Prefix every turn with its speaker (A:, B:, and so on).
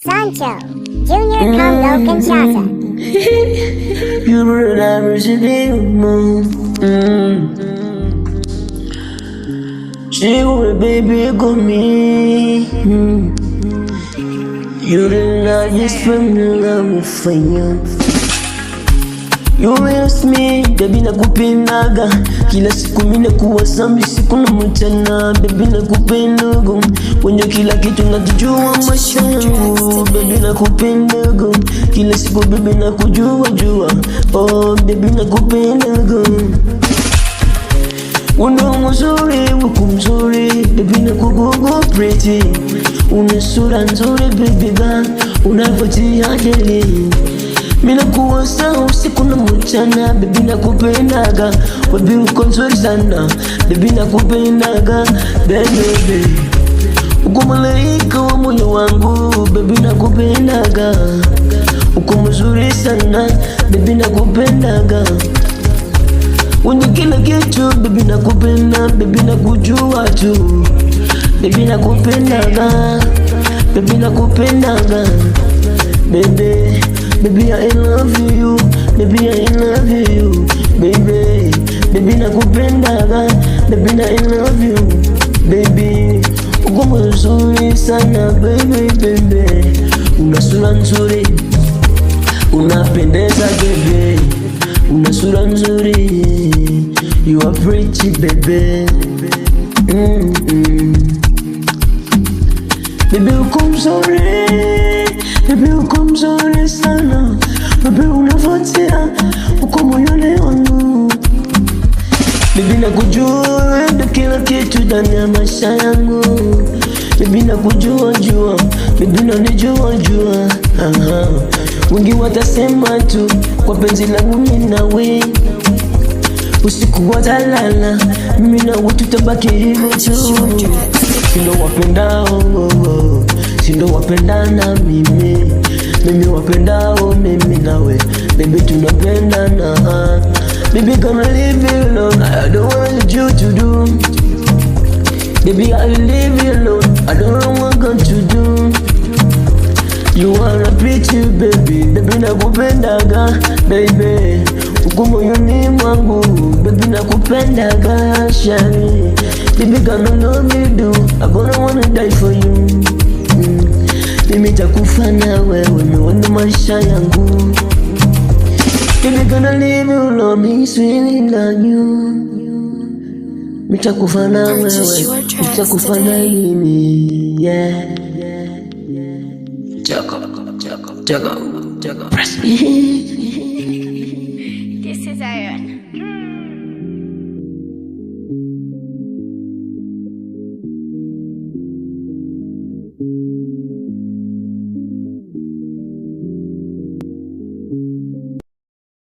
A: Sancho, Junior Congo Kinshasa.
B: You were never she will baby go me. You did not just from the love for you. You miss me, baby nakupendaga. Kila siku mimi nakuwa sambi siku na mchana. Baby nakupendaga. Kwenye kila kitu nakijua maisha yangu. Baby nakupendaga. Kila siku baby nakujua jua. Oh baby nakupendaga. Una mzuri, uko mzuri. Baby nakugogo pretty. Una sura nzuri baby girl. Unavutia jeli. Mina kuwa sawa usiku na mchana. Baby nakupendaga. Baby uko nzuri sana. Baby nakupendaga. Baby uko malaika wa moyo wangu. Baby nakupendaga. Uko mzuri sana. Baby nakupendaga. Unye kila kitu. Baby nakupenda. Baby nakujua tu. Baby nakupendaga. Baby nakupendaga. Baby, baby I love you, baby I love you, baby, baby nakupendaga, baby I love you, baby, uko mzuri sana baby, baby, una sura nzuri, unapendeza baby, una sura nzuri, you are pretty baby, baby uko mzuri. Baby uko mzuri sana. Baby unavutia. Uko moyoni wangu. Baby nakujua ndo kila kitu ndani ya maisha yangu. Baby nakujua jua. Baby unanijua jua. Wengi watasema tu kwa penzi langu mimi nawe. Usiku watalala. Mimi na wewe tutabaki hivyo tu. Sindo wapendao. Sindo wapendana mimi. Mimi wapendao mimi nawe. Baby tunapendana. Baby gonna leave you alone. I don't want you to do. Baby I will leave you alone. I don't know what I'm going to do. You wanna pretty baby. Baby nakupendaga. Baby uko moyoni mwangu. Baby nakupendaga shari. Baby gonna love you do. I gonna wanna die for you. Mimi takufa na wewe, umeona maisha yangu. Baby gonna leave you alone, me really love you. Mimi takufa na wewe, nitakufa na mimi, yeah. Jacob, press me.